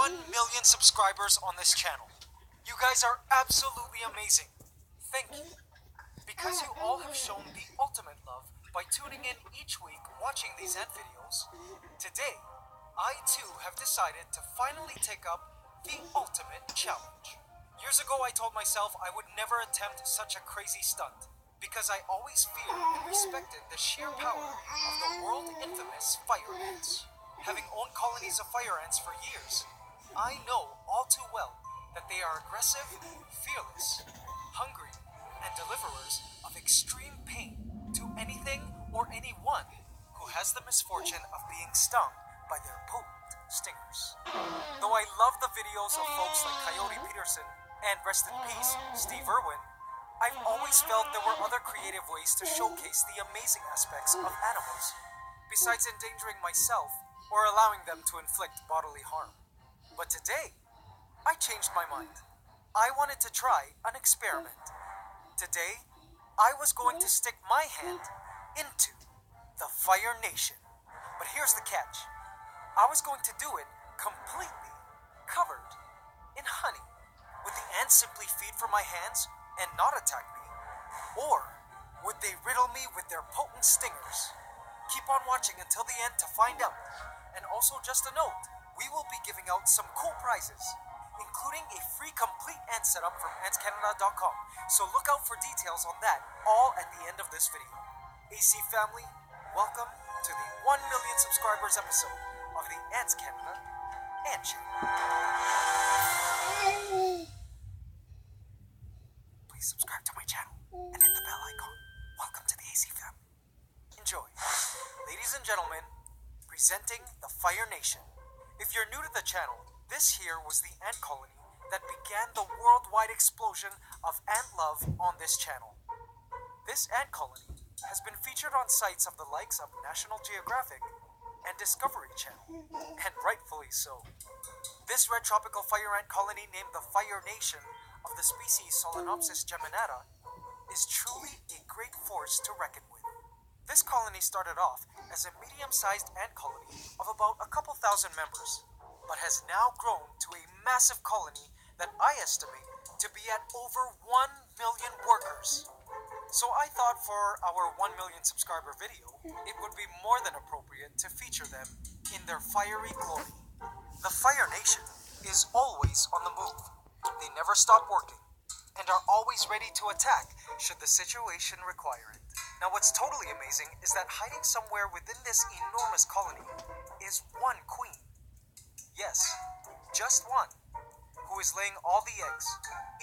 1 million subscribers on this channel. You guys are absolutely amazing. Thank you. Because you all have shown the ultimate love by tuning in each week watching these ant videos, today, I too have decided to finally take up the ultimate challenge. Years ago I told myself I would never attempt such a crazy stunt because I always feared and respected the sheer power of the world infamous fire ants. Having owned colonies of fire ants for years, I know all too well that they are aggressive, fearless, hungry, and deliverers of extreme pain to anything or anyone who has the misfortune of being stung by their potent stingers. Though I love the videos of folks like Coyote Peterson and rest in peace, Steve Irwin, I've always felt there were other creative ways to showcase the amazing aspects of animals, besides endangering myself or allowing them to inflict bodily harm. But today, I changed my mind. I wanted to try an experiment. Today, I was going to stick my hand into the Fire Nation. But here's the catch. I was going to do it completely covered in honey. Would the ants simply feed from my hands and not attack me? Or would they riddle me with their potent stingers? Keep on watching until the end to find out. And also just a note, we will be giving out some cool prizes, including a free complete ant setup from antscanada.com. So look out for details on that all at the end of this video. AC family, welcome to the 1 million subscribers episode of the Ants Canada Ant Channel. Please subscribe to my channel and hit the bell icon. Welcome to the AC family. Enjoy. Ladies and gentlemen, presenting the Fire Nation. If you're new to the channel, this here was the ant colony that began the worldwide explosion of ant love on this channel. This ant colony has been featured on sites of the likes of National Geographic and Discovery Channel, and rightfully so. This red tropical fire ant colony named the Fire Nation of the species Solenopsis geminata is truly a great force to reckon with. This colony started off as a medium-sized ant colony of about a couple thousand members, but has now grown to a massive colony that I estimate to be at over 1 million workers. So I thought for our 1 million subscriber video, it would be more than appropriate to feature them in their fiery glory. The Fire Nation is always on the move. They never stop working, and are always ready to attack should the situation require it. Now what's totally amazing is that hiding somewhere within this enormous colony is one queen. Yes, just one, who is laying all the eggs.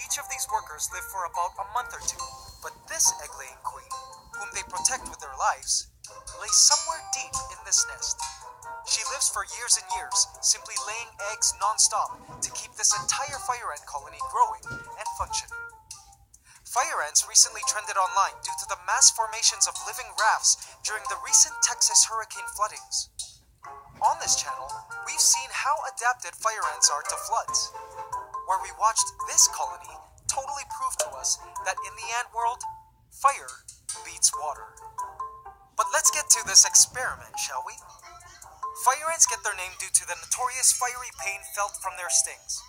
Each of these workers live for about a month or two, but this egg-laying queen, whom they protect with their lives, lays somewhere deep in this nest. She lives for years and years, simply laying eggs non-stop to keep this entire fire ant colony growing and functioning. Fire ants recently trended online due to the mass formations of living rafts during the recent Texas hurricane floodings. On this channel, we've seen how adapted fire ants are to floods, where we watched this colony totally prove to us that in the ant world, fire beats water. But let's get to this experiment, shall we? Fire ants get their name due to the notorious fiery pain felt from their stings.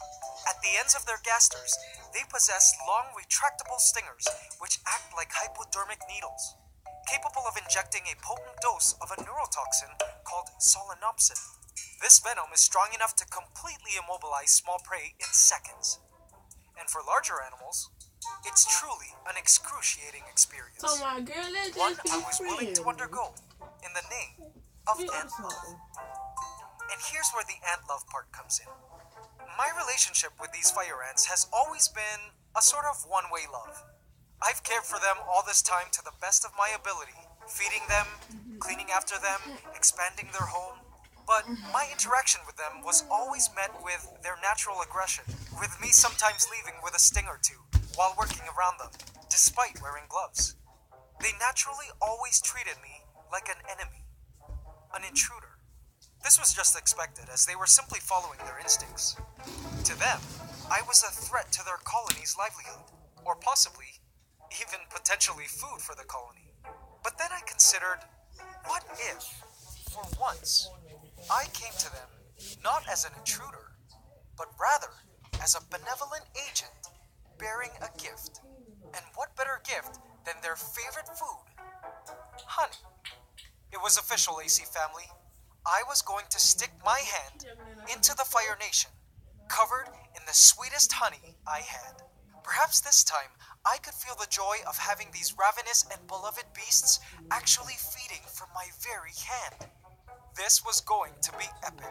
At the ends of their gasters, they possess long retractable stingers which act like hypodermic needles, capable of injecting a potent dose of a neurotoxin called solenopsin. This venom is strong enough to completely immobilize small prey in seconds. And for larger animals, it's truly an excruciating experience. So my girl, One I was willing to undergo in the name of ant love. And here's where the ant love part comes in. My relationship with these fire ants has always been a sort of one-way love. I've cared for them all this time to the best of my ability, feeding them, cleaning after them, expanding their home. But my interaction with them was always met with their natural aggression, with me sometimes leaving with a sting or two while working around them, despite wearing gloves. They naturally always treated me like an enemy, an intruder. This was just expected, as they were simply following their instincts. To them, I was a threat to their colony's livelihood, or possibly even potentially food for the colony. But then I considered, what if, for once, I came to them not as an intruder, but rather as a benevolent agent bearing a gift. And what better gift than their favorite food, honey. It was official, AC family. I was going to stick my hand into the Fire Nation, covered in the sweetest honey I had. Perhaps this time I could feel the joy of having these ravenous and beloved beasts actually feeding from my very hand. This was going to be epic.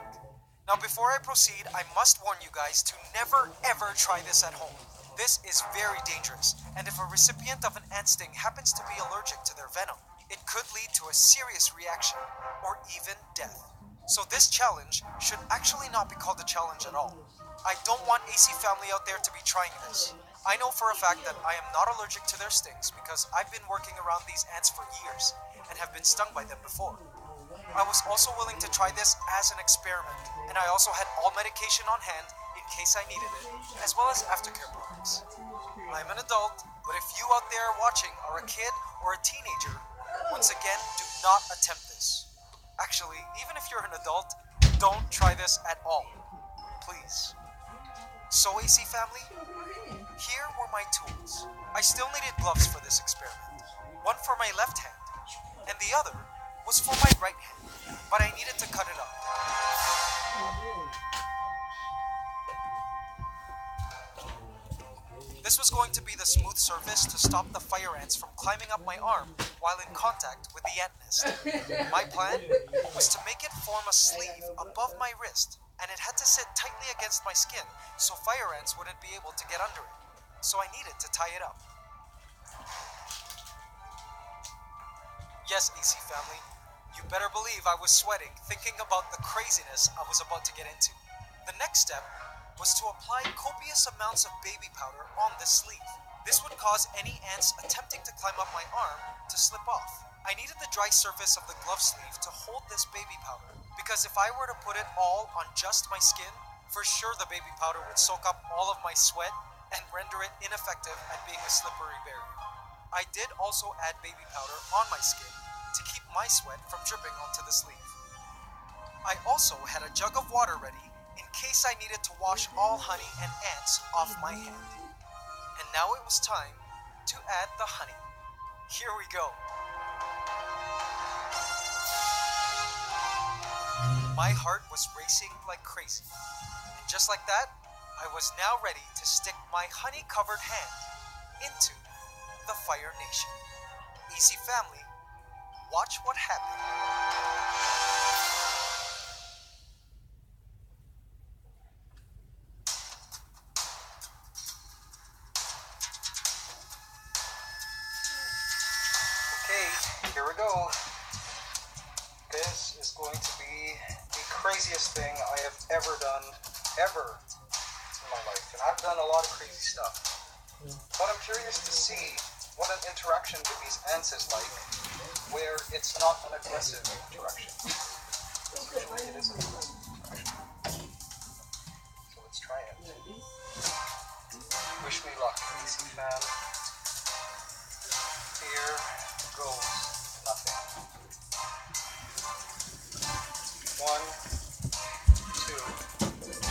Now, before I proceed, I must warn you guys to never ever try this at home. This is very dangerous, and if a recipient of an ant sting happens to be allergic to their venom, it could lead to a serious reaction, or even death. So this challenge should actually not be called a challenge at all. I don't want AC family out there to be trying this. I know for a fact that I am not allergic to their stings because I've been working around these ants for years and have been stung by them before. I was also willing to try this as an experiment, and I also had all medication on hand in case I needed it, as well as aftercare products. I'm an adult, but if you out there watching are a kid or a teenager, once again, do not attempt this. Actually, even if you're an adult, don't try this at all. Please. So, AC family, here were my tools. I still needed gloves for this experiment. One for my left hand, and the other was for my right hand, but I needed to cut it up. This was going to be the smooth surface to stop the fire ants from climbing up my arm while in contact with the ant nest. My plan was to make it form a sleeve above my wrist, and it had to sit tightly against my skin so fire ants wouldn't be able to get under it. So I needed to tie it up. Yes, AC family, you better believe I was sweating thinking about the craziness I was about to get into. The next step was to apply copious amounts of baby powder on the sleeve. This would cause any ants attempting to climb up my arm to slip off. I needed the dry surface of the glove sleeve to hold this baby powder, because if I were to put it all on just my skin, for sure the baby powder would soak up all of my sweat and render it ineffective at being a slippery barrier. I did also add baby powder on my skin to keep my sweat from dripping onto the sleeve. I also had a jug of water ready in case I needed to wash all honey and ants off my hand. And now it was time to add the honey. Here we go. My heart was racing like crazy. And just like that, I was now ready to stick my honey-covered hand into the Fire Nation. AC family, watch what happened. Okay, here we go. This is going to be the craziest thing I have ever done, ever in my life. And I've done a lot of crazy stuff. But I'm curious to see what an interaction with these ants is like, where it's not an aggressive interaction. Usually it is an aggressive interaction. So let's try it. Wish me luck, DC fam. Here goes nothing. 1, 2, 3.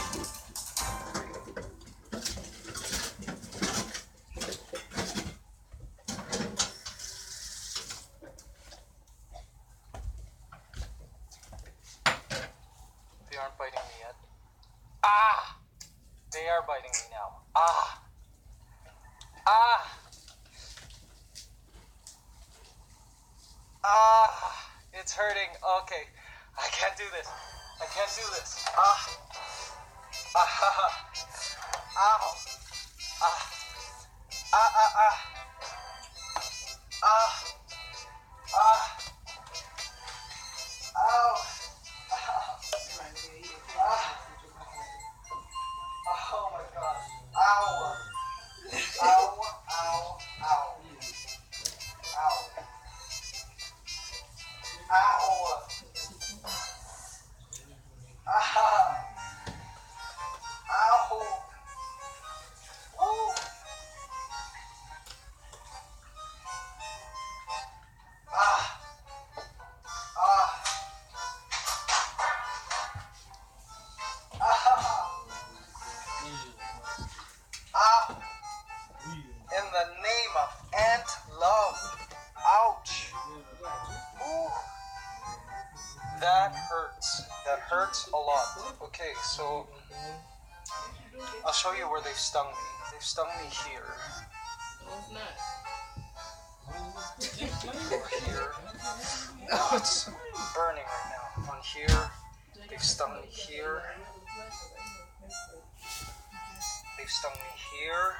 They aren't biting me yet. Ah! They are biting me now. Ah! Ah! Ah! It's hurting. Okay. I can't do this. I can't do this. Ah! Ah! Ow! Ah! Ah! Ah! Ah! Ah! Ah! Ow! Oh my god. Ow! Ow! Ow! Ow! Ow! Ow! Ah! That hurts. That hurts a lot. Okay, so I'll show you where they've stung me. They've stung me here. No, it's not. Or here. Oh, it's burning right now. On here. They've stung me here. They've stung me here.